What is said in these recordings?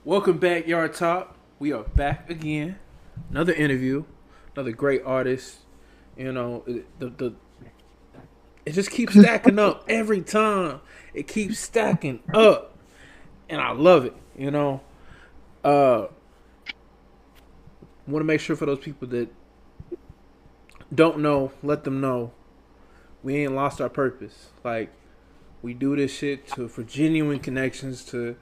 Welcome back, Yard Talk. We are back again. Another interview, another great artist. You know, it just keeps stacking up every time. It keeps stacking up, and I love it. Want to make sure for those people that don't know, let them know we ain't lost our purpose. Like we do this shit for genuine connections to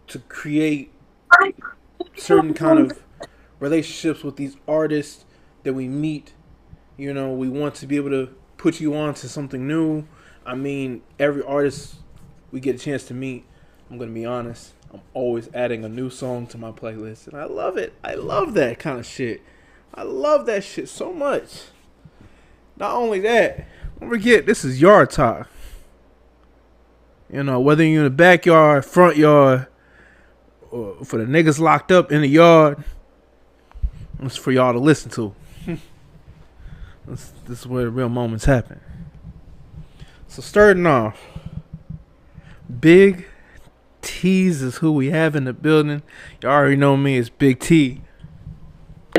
to create certain kind of relationships with these artists that we meet. We want to be able to put you on to something new. I mean, every artist we get a chance to meet, I'm going to be honest, I'm always adding a new song to my playlist. And I love it. I love that kind of shit. I love that shit so much. Not only that, don't forget, this is Yard Talk. Whether you're in the backyard, front yard, or for the niggas locked up in the yard, it's for y'all to listen to. This is where the real moments happen. So starting off, Bigg Tease is who we have in the building. You already know me as Big T.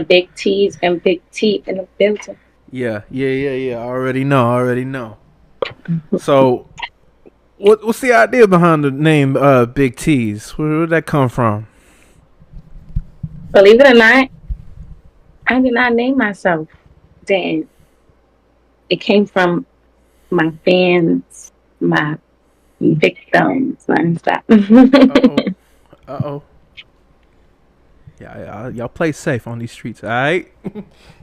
Big T's and Big T in the building. Yeah. I already know. So, what's the idea behind the name Big T's? Where did that come from? Believe it or not, I did not name myself. Then it came from my fans, my victims. Stop. Uh-oh. Yeah, y'all play safe on these streets, all right?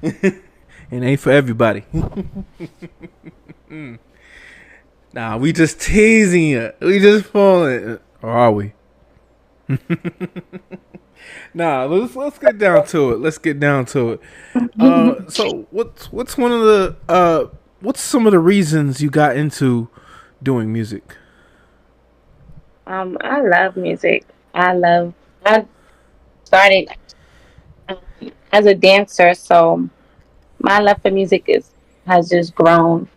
It ain't for everybody. Nah, we just teasing you. We just falling. Or are we? Nah, let's get down to it. So what's one of the what's some of the reasons you got into doing music? I love music. I started as a dancer, so my love for music has just grown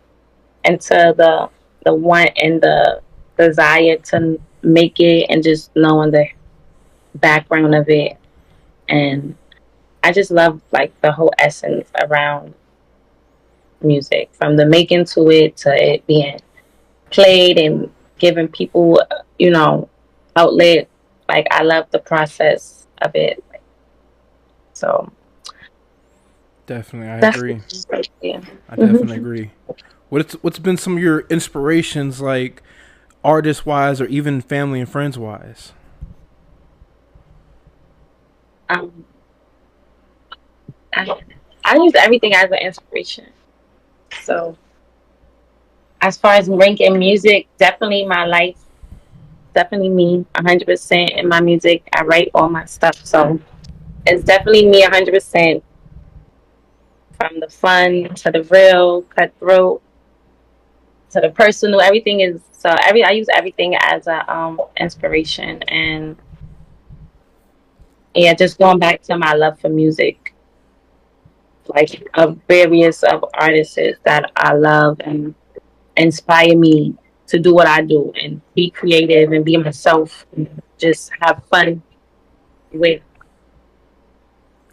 into the want and the desire to make it, and just knowing the background of it. And I just love like the whole essence around music, from the making to it to it being played and giving people, outlet. Like I love the process of it. So Definitely, I agree. Yeah. I definitely agree. What's been some of your inspirations, like artist wise or even family and friends wise? um, I, I use everything as an inspiration. So as far as ranking music, definitely my life, definitely me, 100% in my music. I write all my stuff, so it's definitely me, 100%, from the fun to the real, cutthroat to the personal. Everything is so. I use everything as a inspiration, and yeah, just going back to my love for music, like of various of artists that I love and inspire me to do what I do and be creative and be myself and just have fun with.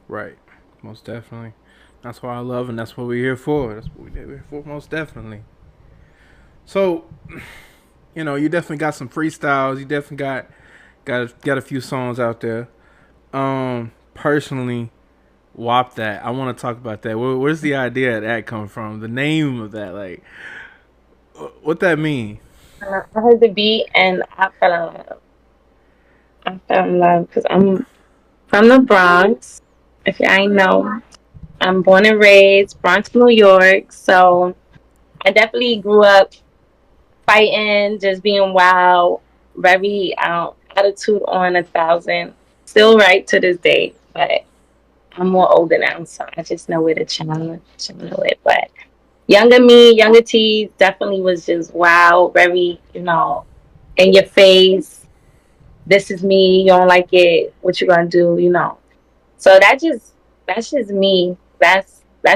Right, most definitely. That's what I love, and that's what we're here for. That's what we're here for, most definitely. So, you definitely got some freestyles. You definitely got a few songs out there. Personally, Whop That. I want to talk about that. Where's the idea of that come from? The name of that, like, what that mean? I heard the beat and I fell in love. I fell in love because I'm from the Bronx. If you ain't know, I'm born and raised Bronx, New York. So I definitely grew up fighting, just being wild, very attitude on 1,000. Still right to this day, but I'm more older now, so I just know where to channel it. But younger me, younger T, definitely was just wild, very, in your face. This is me. You don't like it. What you gonna do? So that's just me. That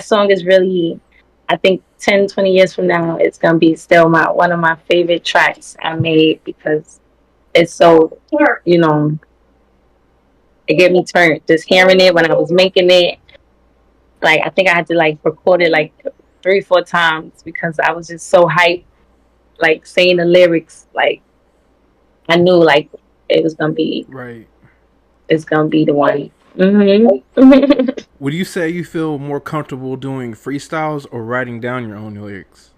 song is really, I think 10, 20 years from now, it's gonna be still one of my favorite tracks I made, because it's so, you know, it get me turned just hearing it when I was making it. Like I think I had to like record it like 3, 4 times because I was just so hyped, like saying the lyrics. Like I knew like it was gonna be, Right. it's gonna be the one. Mm-hmm. Would you say you feel more comfortable doing freestyles or writing down your own lyrics?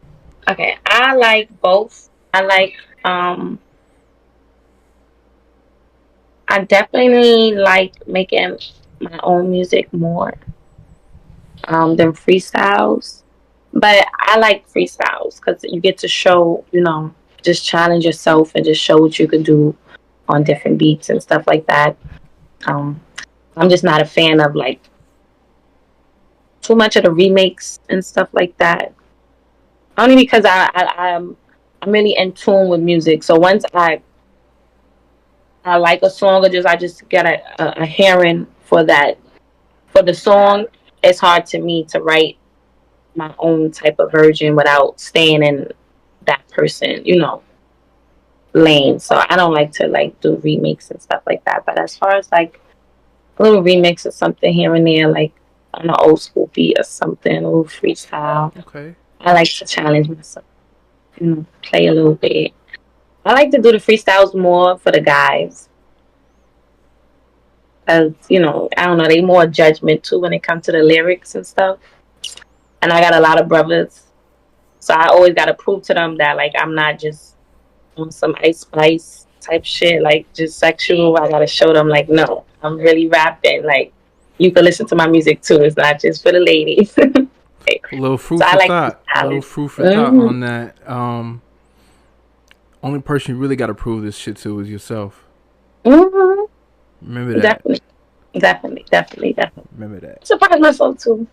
Okay, I like both. I like um I definitely like making my own music more than freestyles. But I like freestyles because you get to show, you know, just challenge yourself and just show what you can do on different beats and stuff like that. Um, I'm just not a fan of like too much of the remakes and stuff like that. Only because I'm really in tune with music. So once I like a song or just I just get a hearing for that for the song, it's hard to me to write my own type of version without staying in that person, you know, lane. So I don't like to like do remakes and stuff like that. But as far as like a little remix or something here and there, like on an old school beat or something, a little freestyle. Okay. I like to challenge myself, you know, play a little bit. I like to do the freestyles more for the guys. Cause, you know, I don't know, they more judgment too when it comes to the lyrics and stuff. And I got a lot of brothers. So I always gotta prove to them that like I'm not just on some Ice Spice type shit, like just sexual. I gotta show them like no, I'm really rapping. Like you can listen to my music too. It's not just for the ladies. A little food So I for like thought. A little freestyling. food for thought Mm-hmm. on that. Only person you really got to prove this shit to is yourself. Mm-hmm. Remember that. Definitely, definitely, definitely, definitely. Remember that. I surprise myself too.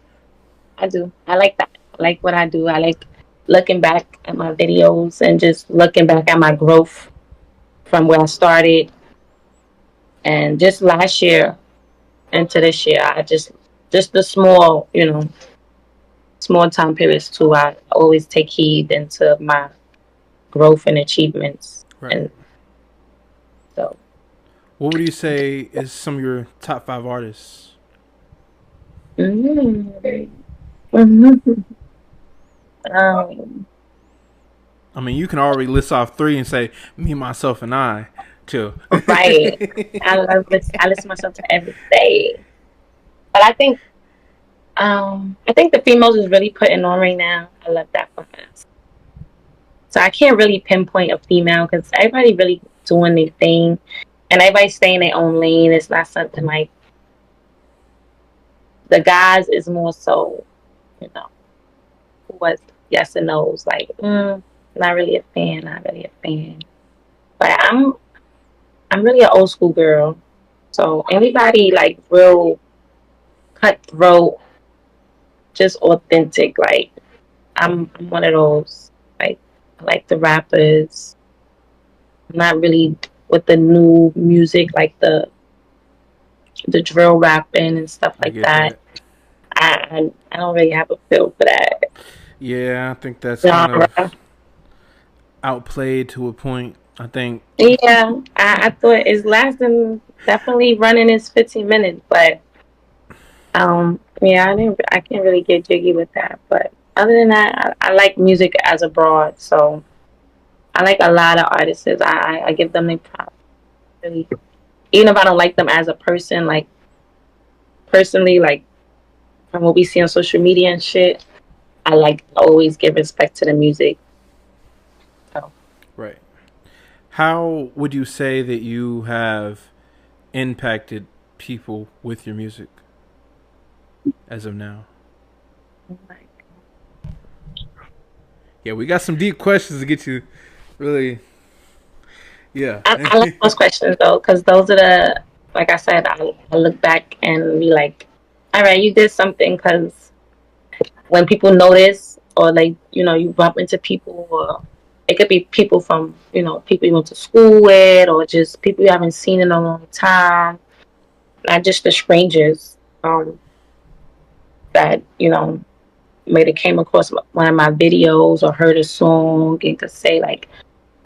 I do. I like that. I like what I do. I like looking back at my videos and just looking back at my growth from where I started. And just last year into this year, I just the small, you know, small time periods too. I always take heed into my growth and achievements. Right. And so, What would you say is some of your top 5 artists? mm-hmm. Mm-hmm. Um, I mean, you can already list off 3 and say me, myself, and I. Too. right. I listen to myself to every day. But I think the females is really putting on right now. I love that for us. So I can't really pinpoint a female because everybody really doing their thing and everybody's staying in their own lane. It's not something like the guys is more so, you know, who was yes and no's like, not really a fan, not really a fan. But I'm really an old school girl. So anybody like real cutthroat, just authentic, like I'm one of those. Like I like the rappers. I'm not really with the new music like the drill rapping and stuff I like get that. that. I don't really have a feel for that Yeah, I think that's kind genre. of outplayed to a point. I think. Yeah, I thought it's lasting definitely running is 15 minutes, but yeah, I can't really get jiggy with that. But other than that, I like music as a broad, so I like a lot of artists. I give them their props. Really, even if I don't like them as a person, like personally, like from what we see on social media and shit, I like always give respect to the music. So, Right. How would you say that you have impacted people with your music as of now? like, Yeah, we got some deep questions to get you. Really. Yeah. I like those questions though, because those are the, like I said, I look back and be like, all right, you did something. Because when people notice, or like, you know, you bump into people, or it could be people from, you know, people you went to school with, or just people you haven't seen in a long time, not just the strangers that, you know, may have came across one of my videos or heard a song and could say, like,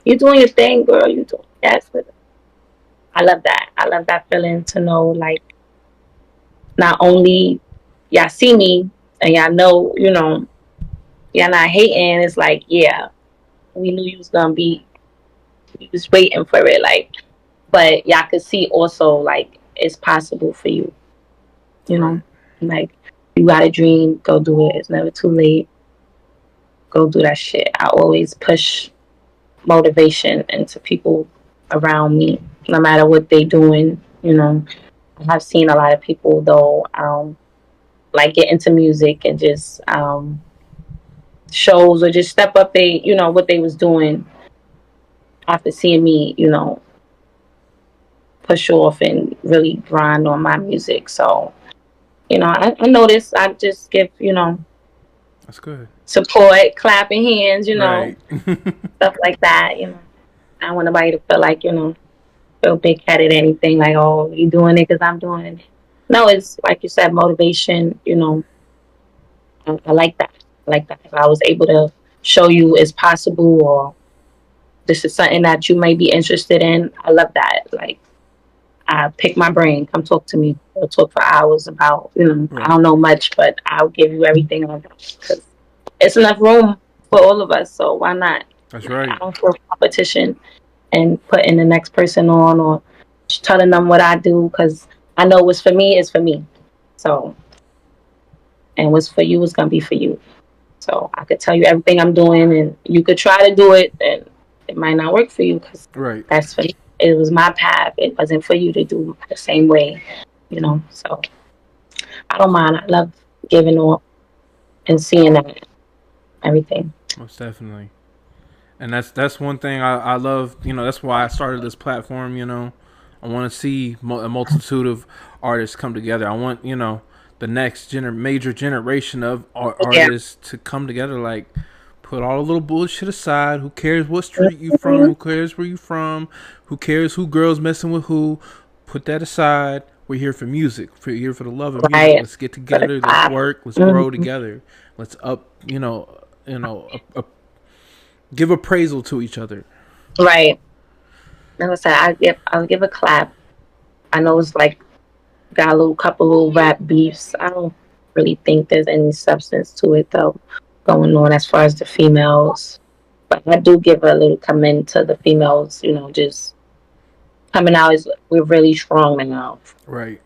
you're doing your thing, girl, you doing yes. I love that. I love that feeling to know, like, not only y'all see me and y'all know, y'all not hating. It's like, yeah, we knew you was gonna be, we was waiting for it, like, but y'all could see also, like, it's possible for you, Right. like, you got a dream, go do it. It's never too late. Go do that shit. I always push motivation into people around me, no matter what they doing. I've seen a lot of people though, like get into music and just shows or just step up they, what they was doing after seeing me, push off and really grind on my music. So, I notice I just give, That's good. support, clapping hands, Right. stuff like that. I don't want nobody to feel like, feel big headed or anything, like, oh, you doing it because I'm doing it. No, it's like you said, motivation. I like that. I like that. If I was able to show you it's possible, or this is something that you may be interested in, I love that. Like, I pick my brain, come talk to me. We'll talk for hours about, I Right. don't know much, but I'll give you everything I got, because it's enough room for all of us. So why not? That's Like, I right. don't feel competition and putting the next person on, or telling them what I do, because I know what's for me is for me. So, and what's for you is gonna be for you. So I could tell you everything I'm doing, and you could try to do it, and it might not work for you, because Right. that's for me. It was my path. It wasn't for you to do the same way, So I don't mind. I love giving up and seeing that everything. Most definitely. And that's one thing I love. That's why I started this platform. I want to see a multitude of artists come together. I want the next major generation of Yeah. artists to come together. Like, put all the little bullshit aside. Who cares what street you from? Who cares where you from? Who cares who girls messing with who? Put that aside. We're here for music. We're here for the love of music. Right. Let's get For the together. Let's clap. work. Let's grow Mm-hmm. together. Let's up. Give appraisal to each other. Right. Like I said, I'll give a clap. I know it's like got a little couple little rap beefs. I don't really think there's any substance to it though going on as far as the females. But I do give a little comment to the females, just coming out is we're really strong now. Right.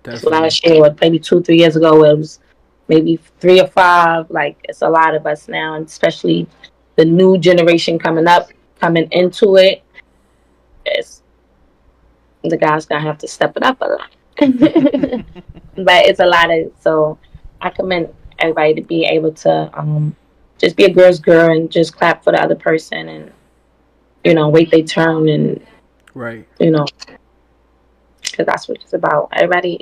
Definitely. Last year, or maybe 2, 3 years ago, it was maybe 3 or 5. Like, it's a lot of us now, and especially the new generation coming up, coming into it. It's the guys gonna have to step it up a lot. But it's a lot of, so I commend everybody to be able to just be a girl's girl and just clap for the other person, and wait their turn, and Right. because that's what it's about. Everybody,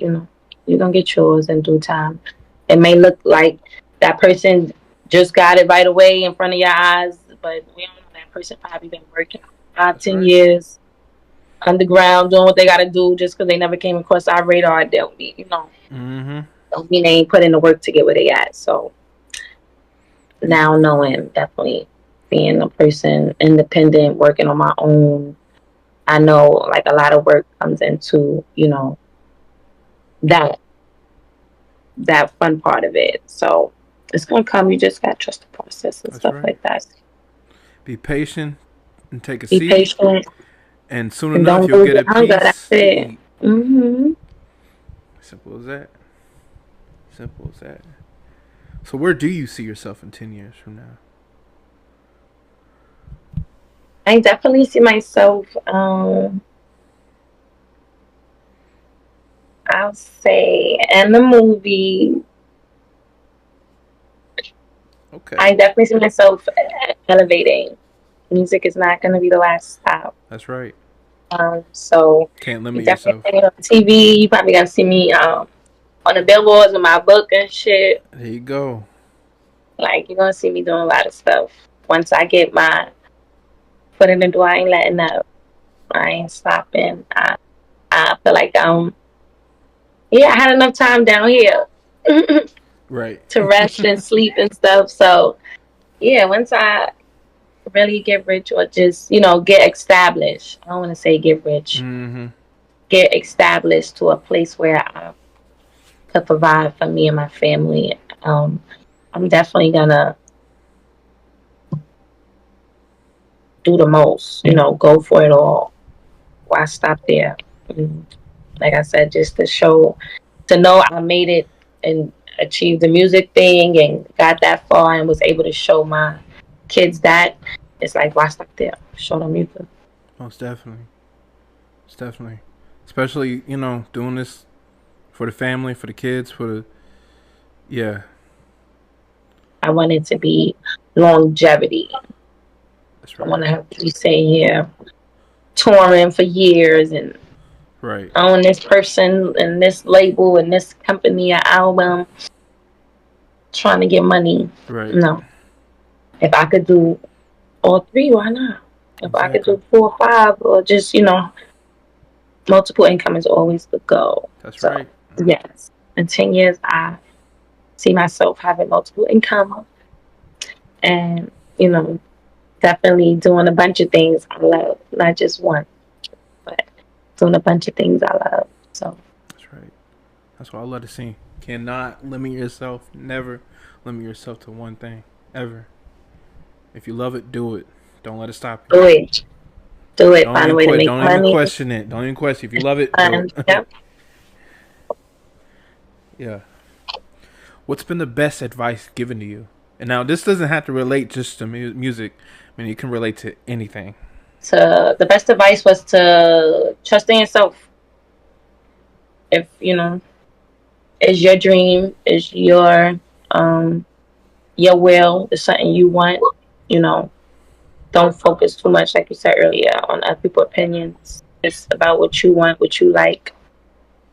you're gonna get yours in due time. It may look like that person just got it right away in front of your eyes, but we don't know, that person probably been working five, That's ten right. years underground doing what they got to do. Just because they never came across our radar, don't mean, Mm-hmm. don't mean they ain't put in the work to get where they at. So Be now knowing, definitely being a person independent, working on my own, I know like a lot of work comes into that that fun part of it. So it's gonna come. You just gotta trust the process and That's stuff right. like that. Be patient and take a Be seat. patient And soon and enough, don't you'll lose get your a hunger. That's piece to it. eat. Hmm. Simple as that. Simple as that. So, where do you see yourself in 10 years from now? I definitely see myself. I'll say in the movie. Okay. I definitely see myself elevating. Music is not going to be the last stop. That's right. So Can't you limit definitely yourself. see me on TV. You probably gonna see me on the billboards with my book and shit. There you go. Like, you're gonna see me doing a lot of stuff. Once I get my foot in the door, I ain't letting up. I ain't stopping. I feel like yeah, I had enough time down here Right. to rest and sleep and stuff. So yeah, once I really get rich, or just get established. I don't want to say get rich. Mm-hmm. get established to a place where I could provide for me and my family. I'm definitely gonna do the most, go for it all. Why stop there? And like I said, just to know I made it and achieved the music thing and got that far and was able to show my kids that. It's like, why stop there? Show them music. Most definitely. It's definitely. Especially, doing this for the family, for the kids, for the. Yeah. I want it to be longevity. That's I right. want to have to stay here touring for years and Right. own this person and this label and this company or album trying to get money. Right. No. If I could do all three, why not? If I could Exactly. do 4 or 5 or just, multiple income is always the goal. That's So, right. yes. In 10 years, I see myself having multiple income and, definitely doing a bunch of things I love. Not just one, but doing a bunch of things I love. So, That's right. That's what I love to see. Cannot limit yourself. Never limit yourself to one thing. Ever. If you love it, do it. Don't let it stop you. do it. Do it. Don't Find a even way to quit. make Don't even money. question it. Don't even question. If you love it, do And, it. yep. Yeah. What's been the best advice given to you? And now this doesn't have to relate just to music. I mean, you can relate to anything. The best advice was to trust in yourself. If, is your dream, is your will, is something you want, you know, don't focus too much, like you said earlier, on other people's opinions. It's about what you want, what you like,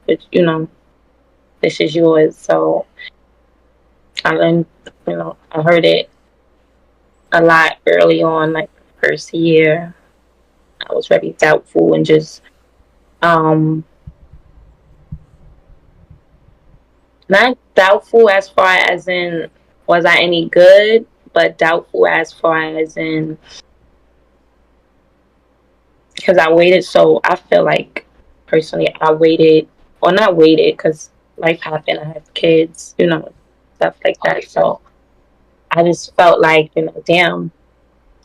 but this is yours. So I learned, I heard it a lot early on, like the first year. I was very doubtful and just um not doubtful as far as in was I any good, but doubtful as far as in because I waited. So I feel like personally, I waited, or not waited, because life happened. I had kids, stuff like that. So I just felt like, damn,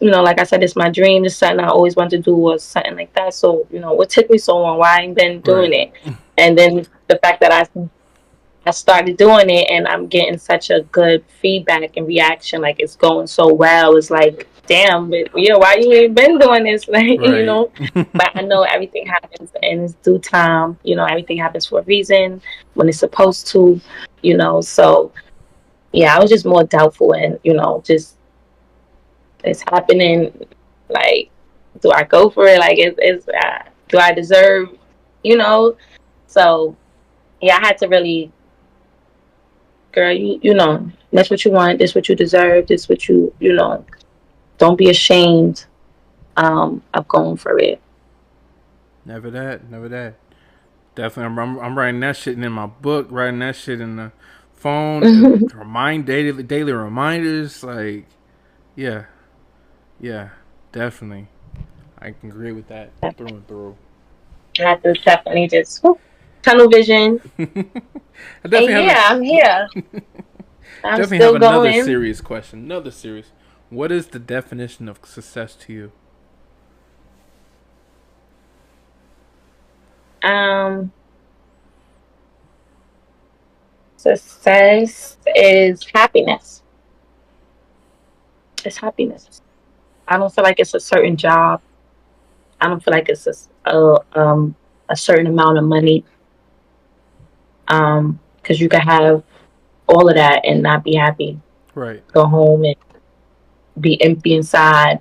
like I said, it's my dream. It's something I always wanted to do, or something like that. So, what took me so long? Why I ain't been doing Right. it? And then the fact that I started doing it and I'm getting such a good feedback and reaction, like it's going so well. It's like, damn, but why you ain't been doing this? Like, Right. But I know everything happens in its due time. Everything happens for a reason when it's supposed to, So yeah, I was just more doubtful and, just it's happening. Like, do I go for it? Like, do I deserve, you know? So yeah, I had to really, girl, that's what you want, this what you deserve, this what don't be ashamed of going for it. Never that. Never that. Definitely. I'm writing that shit in my book. Writing that shit in the phone. Remind daily reminders. Like, yeah, yeah, definitely. I can agree with that through and through. I have to definitely just tunnel vision. I And definitely have yeah, I'm here. I'm definitely have still another going. serious question. Another serious. What is the definition of success to you? Um, Success is happiness. It's happiness. I don't feel like it's a certain job. I don't feel like it's a certain amount of money. Because you can have all of that and not be happy. Right. Go home and be empty inside.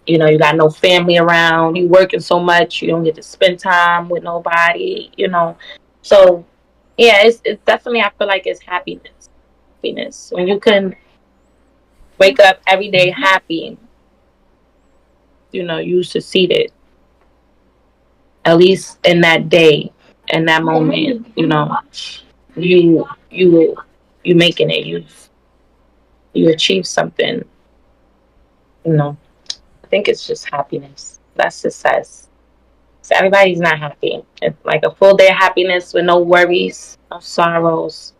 You got no family around. You working so much, you don't get to spend time with nobody. So yeah, it's definitely. I feel like it's happiness. Happiness when you can wake up every day happy. You succeeded at least in that day, in that moment. You you you making it. You achieve something. I think it's just happiness. That's success. So everybody's not happy. It's like a full day of happiness with no worries, no sorrows.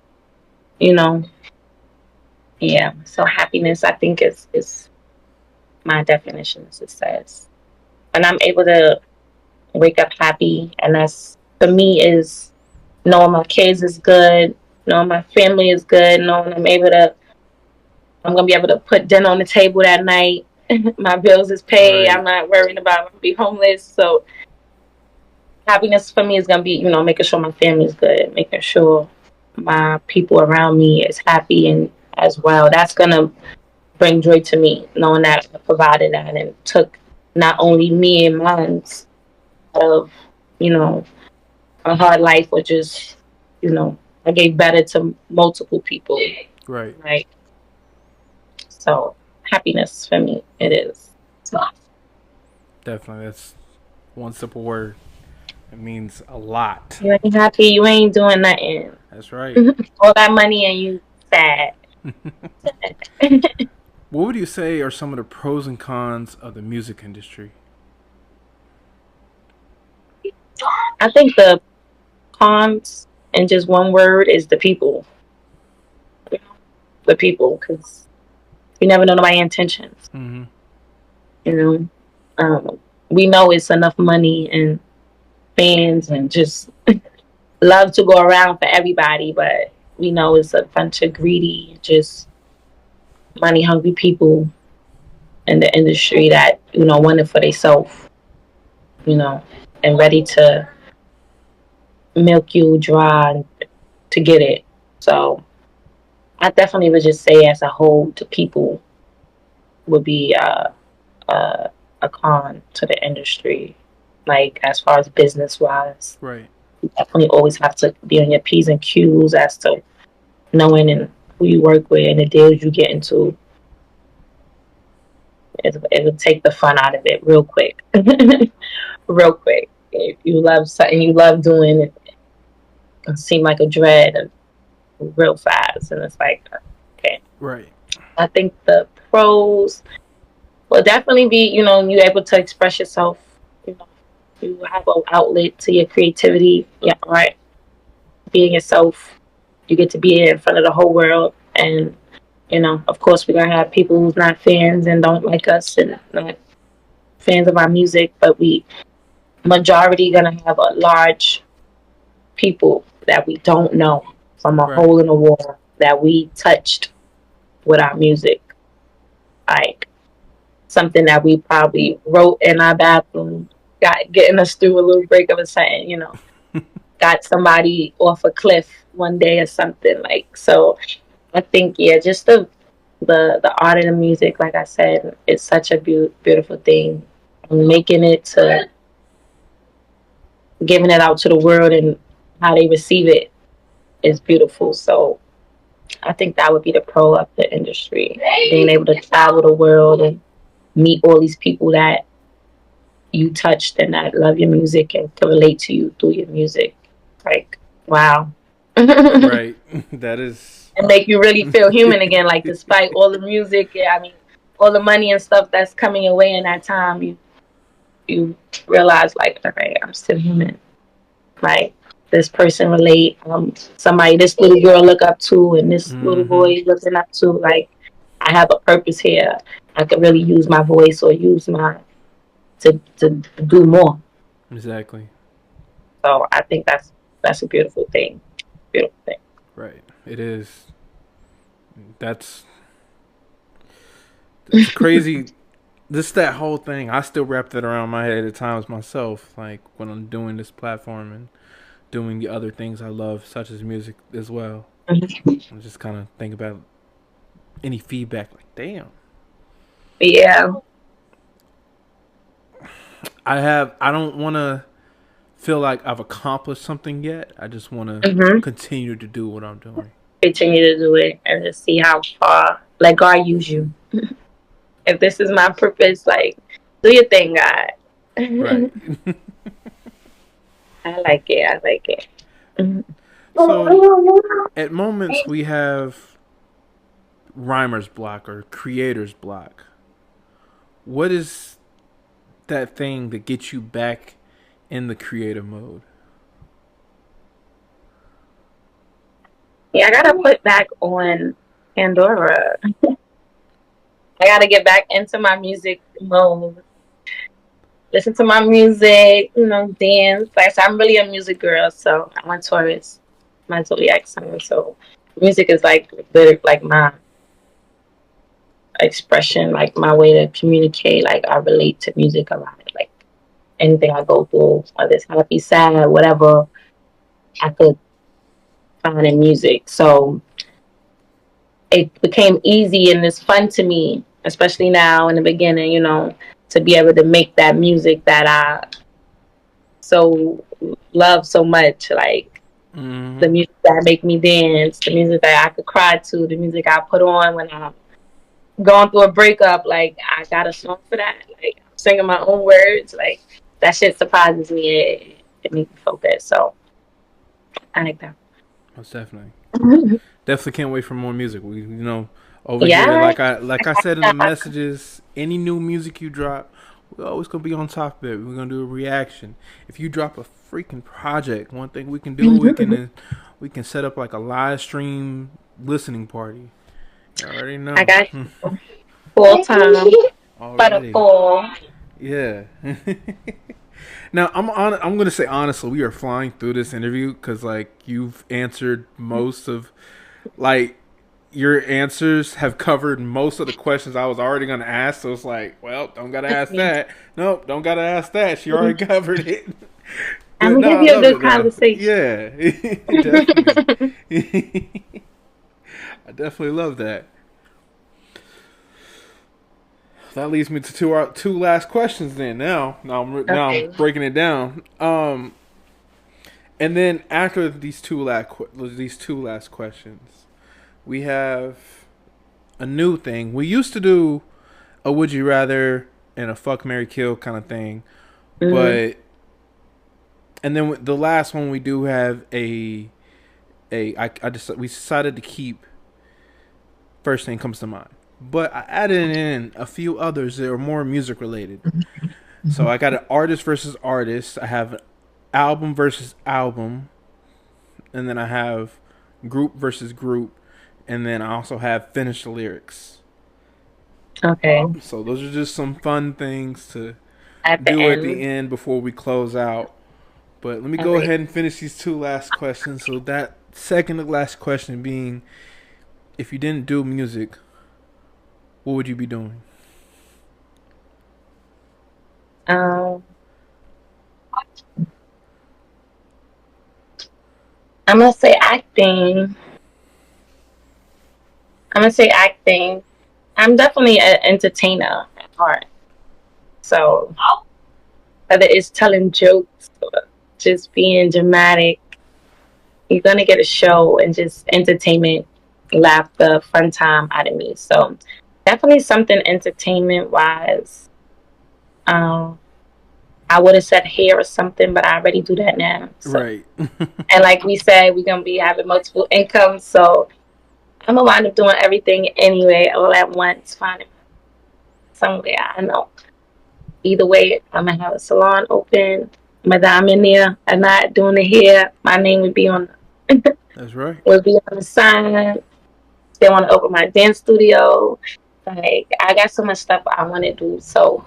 You know, yeah. So happiness, I think, is my definition of success. And I'm able to wake up happy, and that's for me is knowing my kids is good, knowing my family is good, knowing I'm gonna be able to put dinner on the table that night. My bills is paid. I'm Right. not worrying about I'm gonna be homeless. So happiness for me is gonna be, making sure my family is good, making sure my people around me is happy and as well. That's gonna bring joy to me, knowing that I provided that and took not only me and mine out of, you know, a hard life, or just, I gave better to multiple people. Right. Right. So happiness for me, it is. So, Definitely. That's one simple word. It means a lot. you ain't happy, you ain't doing nothing. That's right. All that money and you sad. What would you say are some of the pros and cons of the music industry? I think the cons, in just one word, is the people. The people, because you never know my intentions. Mm-hmm. You know, we know it's enough money and fans and just love to go around for everybody, but we know it's a bunch of greedy, just money hungry people in the industry that want it for themselves, you know, and ready to milk you dry to get it. So I definitely would just say, as a whole, to people would be a con to the industry. Like, as far as business wise, Right. you definitely always have to be on your P's and Q's as to knowing and who you work with and the deals you get into. It would take the fun out of it real quick. Real quick. If you love something you love doing, it seem like a dread and real fast. And it's like, okay. Right. I think the pros will definitely be, you're able to express yourself. You know, you have an outlet to your creativity, your art, being yourself. You get to be in front of the whole world. And, of course, we're going to have people who's not fans and don't like us and not fans of our music, but we majority going to have a large people that we don't know from a Right. hole in the wall that we touched with our music. Like something that we probably wrote in our bathroom, getting us through a little break of a sentence, got somebody off a cliff one day or something. Like, so I think, yeah, just the art of the music, like I said, it's such a beautiful thing. And making it to giving it out to the world and how they receive it is beautiful. So I think that would be the pro of the industry, being able to travel the world and meet all these people that you touched and that love your music and can relate to you through your music. Like, wow. And Right. That is. make you really feel human again. Like, despite all the music, yeah, I mean, all the money and stuff that's coming your way in that time, you realize, like, okay, I'm still human. Like, this person relate, somebody this little girl look up to and this little Mm-hmm. boy looking up to. Like, I have a purpose here. I could really use my voice or use my to do more. Exactly. So I think that's a beautiful thing. Beautiful thing. Right. It is. That's it's a crazy. This that whole thing. I still wrap that around my head at times myself. Like when I'm doing this platform and doing the other things I love, such as music as well. Mm-hmm. I just kind of think about any feedback. Like, damn. Yeah. I don't want to feel like I've accomplished something yet. I just want to Mm-hmm. continue to do what I'm doing. Continue to do it and just see how far let God use you. If this is my purpose, like, do your thing, God. Right. I like it. I like it. Mm-hmm. So, at moments we have rhymer's block or creator's block. What is that thing that gets you back in the creative mode? Yeah, I gotta put back on Pandora. I gotta get back into my music mode. Listen to my music, dance. Like I said, I'm really a music girl, so I'm a Taurus. My zodiac sign, so music is like my expression, like my way to communicate. Like I relate to music a lot. Like anything I go through, whether it's happy, sad, whatever, I could find in music. So it became easy and it's fun to me, especially now in the beginning, to be able to make that music that I so love so much. Like the music that make me dance, the music that I could cry to, the music I put on when I'm going through a breakup. Like I got a song for that. Like I'm singing my own words. Like that shit surprises me. It makes me feel good. So I like that. Most definitely. Definitely can't wait for more music. We, over here, Yeah. like I said in the messages, any new music you drop, we're always gonna be on top of it. We're gonna do a reaction. If you drop a freaking project, one thing we can do, we can set up like a live stream listening party. You already know. I got you. Full time. For the Already. full. Yeah. Now I'm gonna say honestly, we are flying through this interview because like you've answered most of, like your answers have covered most of the questions I was already gonna ask. So it's like, well, don't gotta ask that. Nope, don't gotta ask that. She already covered it. I'm But gonna no, give I you a love good it though. conversation. Yeah, definitely. I definitely love that. That leads me to our two last questions. Then now I'm Okay. breaking it down. And then after these two last questions, we have a new thing. We used to do a would you rather and a fuck Mary kill kind of thing, Mm-hmm. but and then the last one we do have I just we decided to keep first thing comes to mind. But I added in a few others that are more music related. So I got an artist versus artist. I have album versus album, and then I have group versus group, and then I also have finished lyrics. Okay. So those are just some fun things to At the do at the end. end before we close out. But let me All go right. ahead and finish these two last questions. So that second to last question being, if you didn't do music, what would you be doing? Um, I'm gonna say acting. I'm gonna say acting. I'm definitely an entertainer at heart. So whether it's telling jokes or just being dramatic, you're gonna get a show and just entertainment, laughter, fun time out of me. So definitely something entertainment wise. Um, I would have said hair or something, but I already do that now. So Right. and like we said, we're gonna be having multiple incomes. So I'm gonna wind up doing everything anyway, all at once, finding somewhere. I know. Either way, I'm gonna have a salon open. Whether I'm in there or not doing the hair, my name would be on That's right. would be on the sign. They want to open my dance studio. Like I got so much stuff I want to do. So,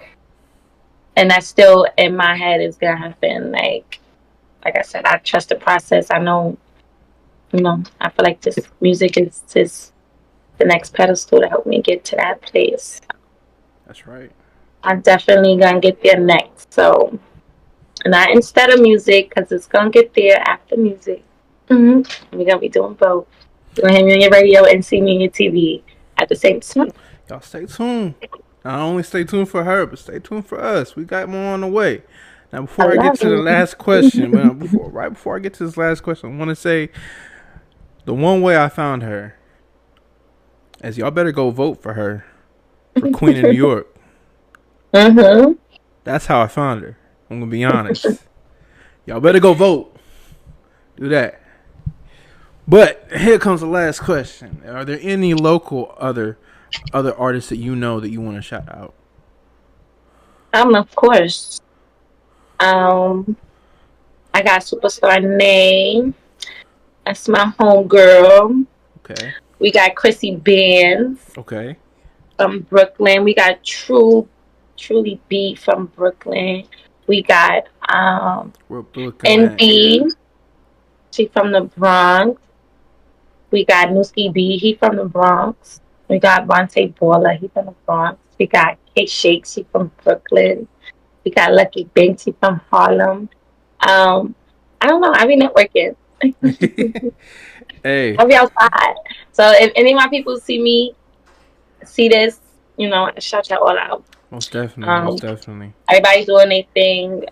and that's still in my head is gonna happen. Like I said, I trust the process. I know, I feel like this music is just the next pedestal to help me get to that place. That's right. I'm definitely gonna get there next. So, not instead of music, because it's gonna get there after music. We're gonna be doing both. You're gonna hear me on your radio and see me on your TV at the same time. Y'all stay tuned. Not only stay tuned for her, but stay tuned for us. We got more on the way. Now, I before I get love to the it. last question, right before I get to this last question, I want to say the one way I found her is y'all better go vote for her for Queen of New York. Mm-hmm. That's how I found her. I'm gonna be honest. Y'all better go vote. Do that. But here comes the last question. Are there any local other artists that you know that you want to shout out? Of course. Um, I got Superstar Name. That's my homegirl. Okay. We got Cryssy Bandz Okay. from Brooklyn. We got Truly B from Brooklyn. We got We're looking at. NB. She from the Bronx. We got Newski B. He from the Bronx. We got Vante Balla. He from the Bronx. We got K Shakes. He from Brooklyn. We got Lucky Banks. He from Harlem. Um, I don't know. I be networking. Hey, I'll be outside. So if any of my people see this, I shout y'all all out. most definitely, most Um, definitely. Everybody doing their thing.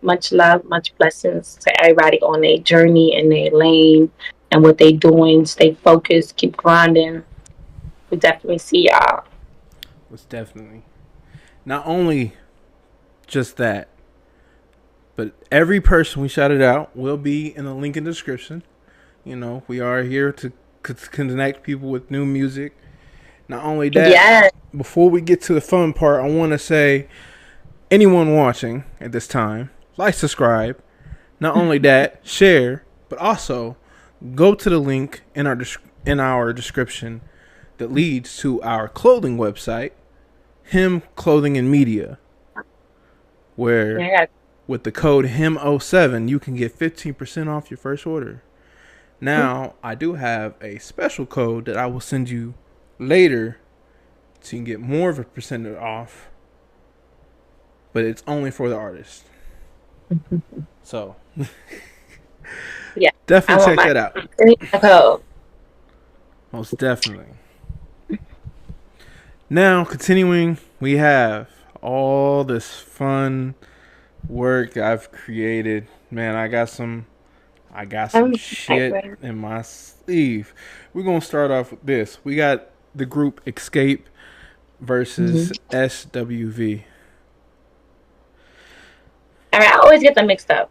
Much love, much blessings to everybody on their journey and their lane and what they doing. Stay focused, keep grinding. We definitely see y'all. Most definitely. Not only just that, but every person we shouted out will be in the link in the description. You know, we are here to connect people with new music. Not only that, Yes. before we get to the fun part, I want to say, anyone watching at this time, like, subscribe. Not only that, share, but also go to the link in our description that leads to our clothing website, Him Clothing and Media, where Yeah, with the code HIM07 you can get 15% off your first order. Now, I do have a special code that I will send you later so you can get more of a percentage off, but it's only for the artist. So, yeah. definitely check that out. Code. Most definitely. Now, continuing, we have all this fun work that I've created. Man, I got some shit in my sleeve. We're gonna start off with this. We got the group Escape versus SWV. All right, I always get them mixed up.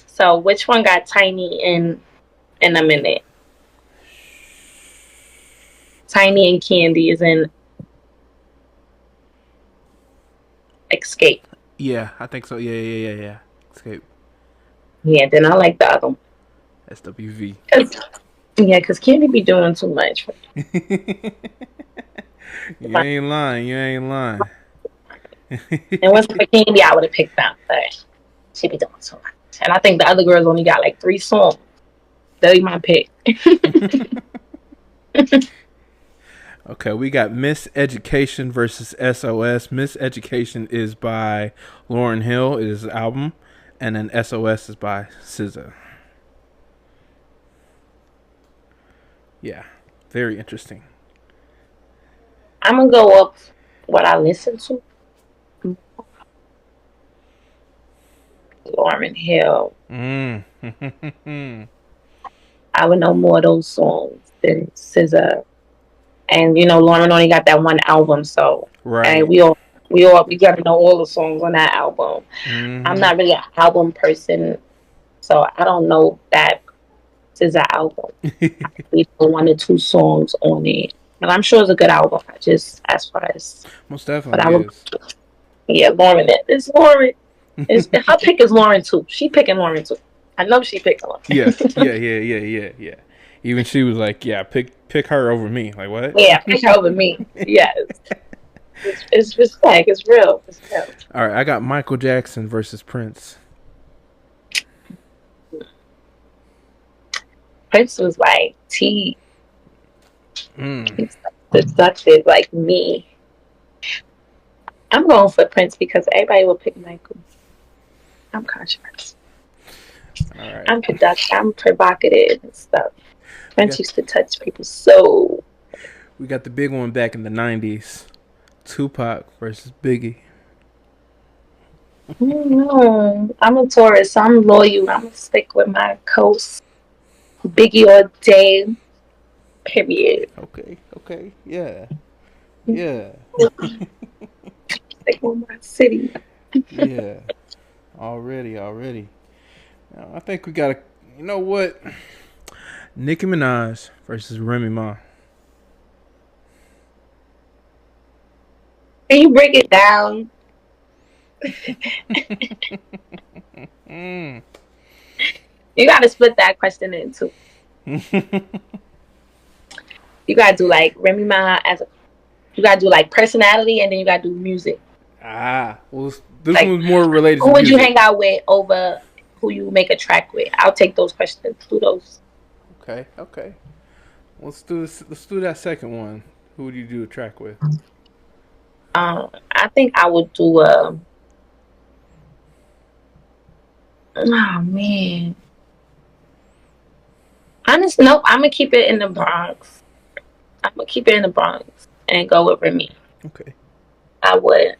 So which one got Tiny in a minute? Tiny and Candy is in Escape. Yeah, I think so. Yeah. Escape. Yeah, then I like the other one. SWV. Because Candy be doing too much. You ain't lying. And once for Candy, I would have picked them, but she be doing too much. And I think the other girls only got like 3 songs. They'll be my pick. Okay, we got Miss Education versus SOS. Miss Education is by Lauryn Hill. It is an album. And then SOS is by SZA. Yeah, very interesting. I'm going to go up what I listen to. Lauryn Hill. I would know more of those songs than SZA. And Lauryn only got that one album, so right. And we gotta know all the songs on that album. I'm not really an album person, so I don't know that SZA album. I read 1 or 2 songs on it, and I'm sure it's a good album. I just as far as most definitely is. Yeah, Lauryn. It's Lauryn. Her pick is Lauryn too. She picking Lauryn too. I know she picking Lauryn. Yeah. Even she was like, "Yeah, pick her over me." Like what? Yeah, pick her over me. Yes. It's respect. It's real. It's real. All right, I got Michael Jackson versus Prince. Prince was like Tease. He's seductive like me. I'm going for Prince because everybody will pick Michael. I'm controversial. All right. I'm provocative and stuff. Prince used to touch people's soul. We got the big one back in the 90s. Tupac versus Biggie. I'm a Taurus, so I'm loyal. I'm going to stick with my coast. Biggie all day. Period. Okay. Yeah. Stick with my city. Yeah. Already. Now, I think we got to, you know what? Nicki Minaj versus Remy Ma. Can you break it down? You gotta split that question in two. You gotta do like Remy Ma as a. You gotta do like personality, and then you gotta do music. Well, this Like, one's more related who to would you music. hang out with over who you make a track with? I'll take those questions. Do those. Okay. Let's do this. Let's do that second one. Who would you do a track with? I think I would do a. Oh man. Honestly, nope. I'm gonna keep it in the Bronx. I'm gonna keep it in the Bronx and go with Remy. Okay. I would.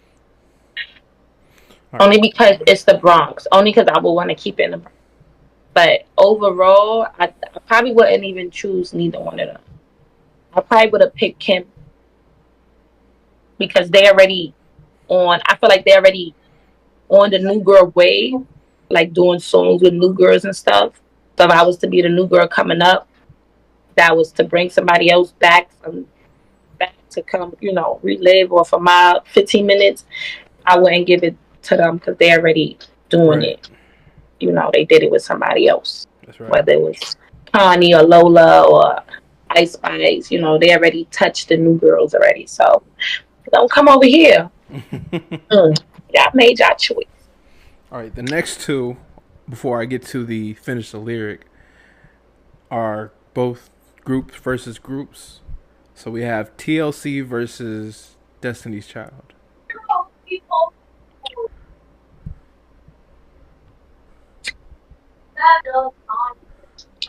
All right. Only because it's the Bronx. Only because I would want to keep it in the Bronx. But overall, I probably wouldn't even choose neither one of them. I probably would have picked Kim because they already on. I feel like they already on the new girl wave, like doing songs with new girls and stuff. So if I was to be the new girl coming up, that was to bring somebody else back to come, relive, or for my 15 minutes, I wouldn't give it to them because they're already doing Right. it. They did it with somebody else, That's right. whether it was Connie or Lola or Ice Spice. They already touched the new girls already. So don't come over here. Y'all made y'all choice. All right. The next two, before I get to the finish the lyric, are both groups versus groups. So we have TLC versus Destiny's Child.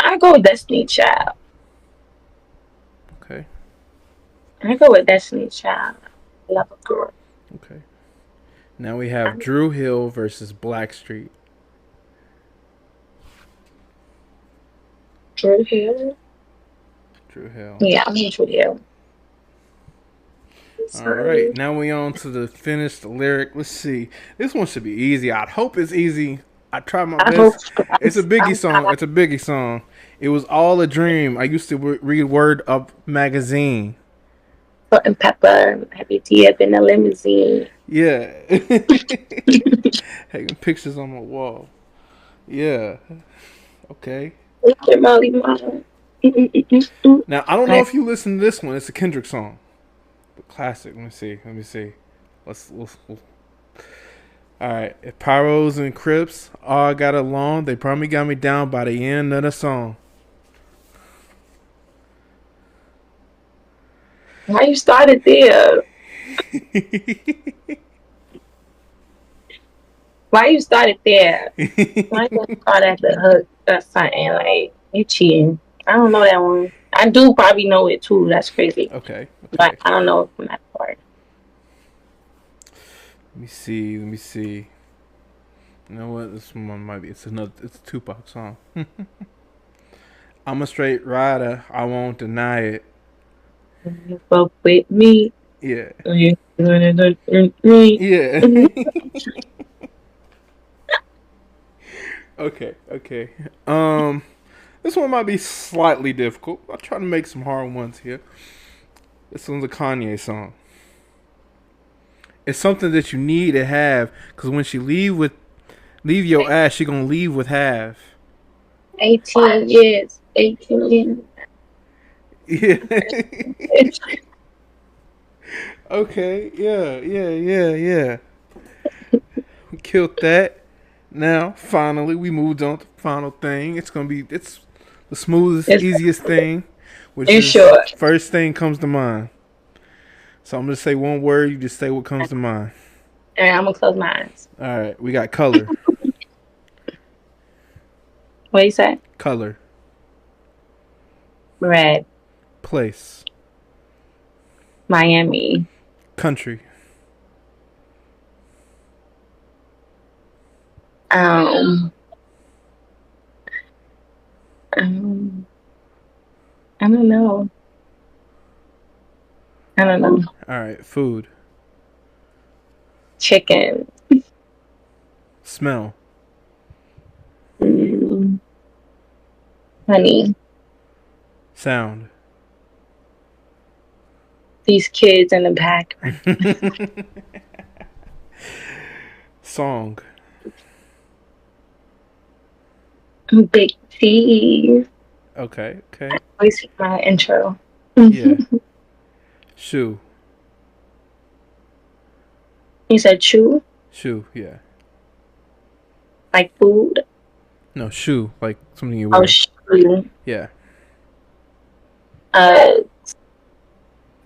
I go with Destiny Child. Okay. I go with Destiny Child. Love a girl. Okay. Now we have Drew Hill versus Blackstreet. Drew Hill. Drew Hill. Yeah, I'm Drew Hill. All right, now we on to the finished lyric. Let's see. This one should be easy. I hope it's easy. I try my best. It's a Biggie song. It's a Biggie song. It was all a dream. I used to read Word Up magazine. Salt and pepper. Happy tea up in the limousine. Yeah. Hanging pictures on my wall. Yeah. Okay. Now I don't know if you listen to this one. It's a Kendrick song. Classic. Let me see. Let's. All right. If Pyros and Crips all got along, they probably got me down by the end of the song. Why you started there? Why you started there? Why you start at the hook or something? Like, you cheating. I don't know that one. I do probably know it too. That's crazy. Okay. But I don't know from that part. Let me see. You know what? This one might be. It's a Tupac song. I'm a straight rider. I won't deny it. You fuck with me. Yeah. Yeah. Yeah. Okay. This one might be slightly difficult. I'll try to make some hard ones here. This one's a Kanye song. It's something that you need to have, because when she leave your ass, she gonna leave with half. 18 years. 18 years. Yeah. Okay. Yeah. We killed that. Now, finally, we moved on to the final thing. It's the smoothest, easiest thing, which is first thing comes to mind. So I'm gonna say one word. You just say what comes to mind. All right, I'm gonna close my eyes. All right, we got color. What you say? Color. Red. Place. Miami. Country. I don't know. All right, food. Chicken. Smell. Honey. Sound. These kids in the back. Song. Big Tease. Okay, okay. Always my intro. Yeah. Shoe. You said shoe, Shoe, yeah. like food. No, shoe, like something you Oh, wear. shoe. Yeah. Uh,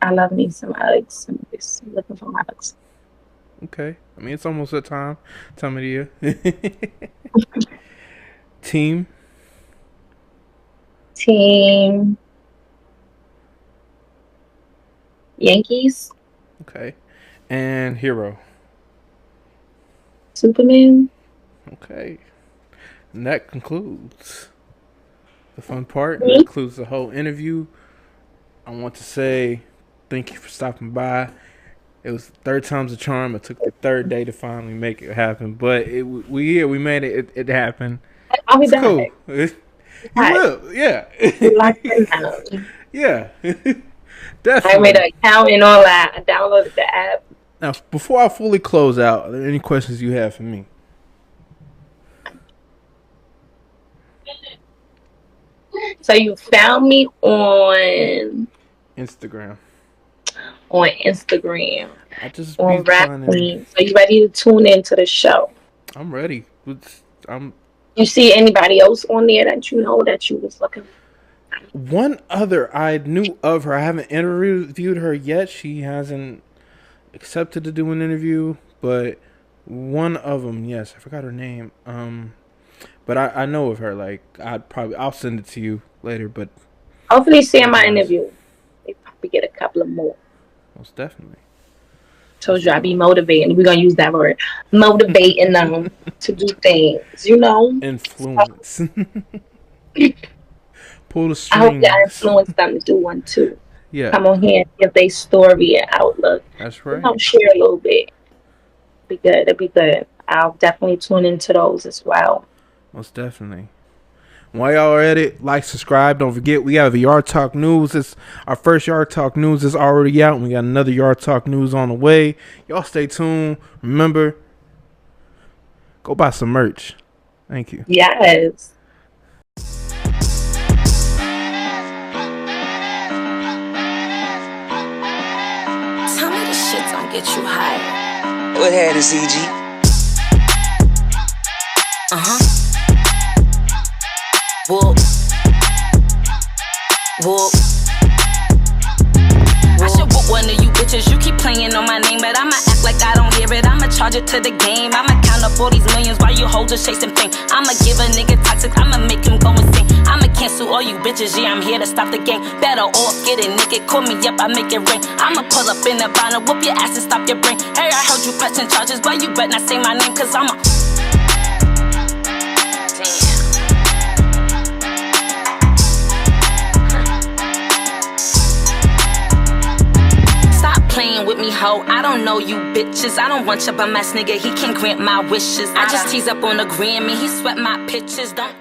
I love me some Uggs. I'm just looking for my Uggs. Okay. I mean, it's almost that time of the year. Team. Team Yankees. Okay. And hero. Superman. Okay. And that concludes the fun part. And that Me. concludes the whole interview. I want to say thank you for stopping by. It was third time's a charm. It took the third day to finally make it happen, but we made it. It happened. I'll be It's back. cool. You will, yeah. Locked in now. Yeah, I definitely. made an account and all that. I downloaded the app. Now, before I fully close out, are there any questions you have for me? So you found me on Instagram. Instagram I just on be Rap trying to. Queen. So you ready to tune into the show? I'm ready. I'm You see anybody else on there that you know that you was looking? one other I knew of her. I haven't interviewed her yet. She hasn't accepted to do an interview, but one of them, yes, I forgot her name. But I know of her. Like I'll send it to you later. But Hopefully, seeing my interview, they probably get a couple of more. most definitely. Told you I be motivating. We're gonna use that word, motivating them to do things. You know, Influence. Pull the strings. I hope that influence them to do one too. Yeah. Come on here, give their story and outlook. That's right. I'll share a little bit. Be good. It'll be good. I'll definitely tune into those as well. Most definitely. While y'all are at it, like, subscribe. Don't forget, we have the Yard Talk News. It's our first Yard Talk News is already out, and we got another Yard Talk News on the way. Y'all stay tuned. Remember, go buy some merch. Thank you. Yes. Tell me this shit don't get you high. What had is EG? Whoop. Whoop. I should whoop one of you bitches. You keep playing on my name, but I'ma act like I don't hear it. I'ma charge it to the game. I'ma count up all these millions while you hold just chasing fame. I'ma give a nigga toxic. I'ma make him go insane. I'ma cancel all you bitches. Yeah, I'm here to stop the game. Better off getting naked. Call me up, I make it rain. I'ma pull up in the bonnet, whoop your ass and stop your brain. Hey, I heard you pressing charges, but you better not say my name, cause I'ma. Playing with me, ho. I don't know you bitches. I don't want your bum ass nigga. He can grant my wishes. I just tease up on the gram and he sweat my pictures. Don't